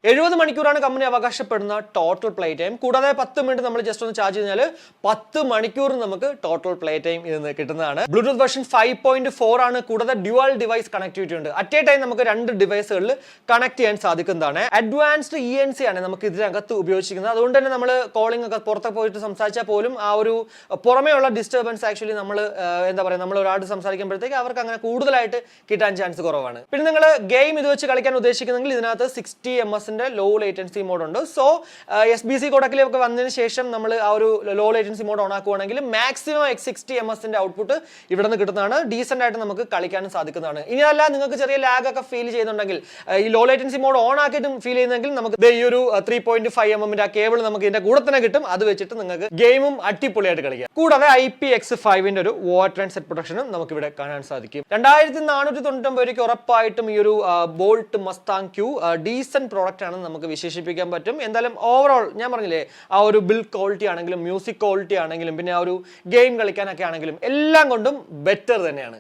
70 മണിക്കൂറാണ് കമ്പനി അവകാശപ്പെടുന്ന total play time. കൂടാതെ 10 മിനിറ്റ് നമ്മൾ ജസ്റ്റ് ഒന്ന് ചാർജ് ചെയ്താൽ 10 മണിക്കൂർ നമുക്ക് ടോട്ടൽ പ്ലേ ടൈം ഇതിന് കിട്ടുന്നതാണ്. ബ്ലൂടൂത്ത് വെർഷൻ 5.4 ആണ്. കൂടാതെ ഡ്യുവൽ ഡിവൈസ് കണക്ടിവിറ്റി ഉണ്ട്. അറ്റ് എ ടൈം നമുക്ക് 2 ഡിവൈസുകളിൽ കണക്ട് ചെയ്യാൻ സാധിക്കുന്നതാണ്. അഡ്വാൻസ്ഡ് ENC ആണ് നമുക്ക് ഇതിനകത്ത് ഉപയോഗിച്ചിരിക്കുന്നത്. അതുകൊണ്ട് തന്നെ നമ്മൾ കോളിംഗ് ഒക്കെ പുറത്തൊക്കെ പോയിട്ട് സംസാരിച്ചാൽ പോലും ആ ഒരു പുറമേയുള്ള ഡിസ്റ്റർബൻസ് ആക്ച്വലി നമ്മൾ എന്താ പറയുക, നമ്മൾ ഒരാൾ സംസാരിക്കുമ്പോഴത്തേക്ക് അവർക്ക് അങ്ങനെ കൂടുതലായിട്ട് കിട്ടാൻ ചാൻസ് കുറവാണ്. പിന്നെ നിങ്ങൾ ഗെയിം ഇത് വെച്ച് കളിക്കാൻ ഉദ്ദേശിക്കുന്നെങ്കിൽ ഇതിനകത്ത് 60 ms ലോ ലേറ്റൻസി മോഡ് ഉണ്ട്. സോ SBC കോഡക്കിലൊക്കെ വന്നതിന് ശേഷം നമ്മൾ ആ ഒരു ലോ ലേറ്റൻസി മോഡ് ഓൺ ആക്കുവാണെങ്കിൽ മാക്സിമം 60 ms ഔട്ട്പുട്ട് ഇവിടെ നിന്ന് കിട്ടുന്നതാണ്. ഡീസെന്റ് ആയിട്ട് നമുക്ക് കളിക്കാനും സാധിക്കുന്നതാണ്. ഇനി അല്ല നിങ്ങൾക്ക് ചെറിയ ലാഗ് ഒക്കെ ഫീൽ ചെയ്യുന്നുണ്ടെങ്കിൽ, ഈ ലോ ലേറ്റൻസി മോഡ് ഓൺ ആക്കിയിട്ടും ഫീൽ ചെയ്യുന്നെങ്കിൽ നമുക്ക് ഈ ഒരു 3.5 mm ആ കേബിൾ നമുക്ക് ഇതിന്റെ കൂടെ തന്നെ കിട്ടും. അത് വെച്ചിട്ട് നിങ്ങൾക്ക് ഗെയിമും അടിപൊളിയായിട്ട് കളിക്കാം. കൂടാതെ IPX5 ഒരു വാട്ടർ ആൻഡ് സെറ്റ് പ്രൊട്ടക്ഷനും നമുക്ക് ഇവിടെ കാണാൻ സാധിക്കും. 2499 ഉറപ്പായിട്ടും ഈ ഒരു bolt Mustang Q decent product ആണെന്ന് നമുക്ക് വിശേഷിപ്പിക്കാൻ പറ്റും. എന്തായാലും ഓവറോൾ ഞാൻ പറഞ്ഞില്ലേ, ആ ഒരു ബിൽഡ് ക്വാളിറ്റി ആണെങ്കിലും മ്യൂസിക് ക്വാളിറ്റി ആണെങ്കിലും പിന്നെ ആ ഒരു ഗെയിം കളിക്കാനൊക്കെ ആണെങ്കിലും എല്ലാം കൊണ്ടും ബെറ്റർ തന്നെയാണ്.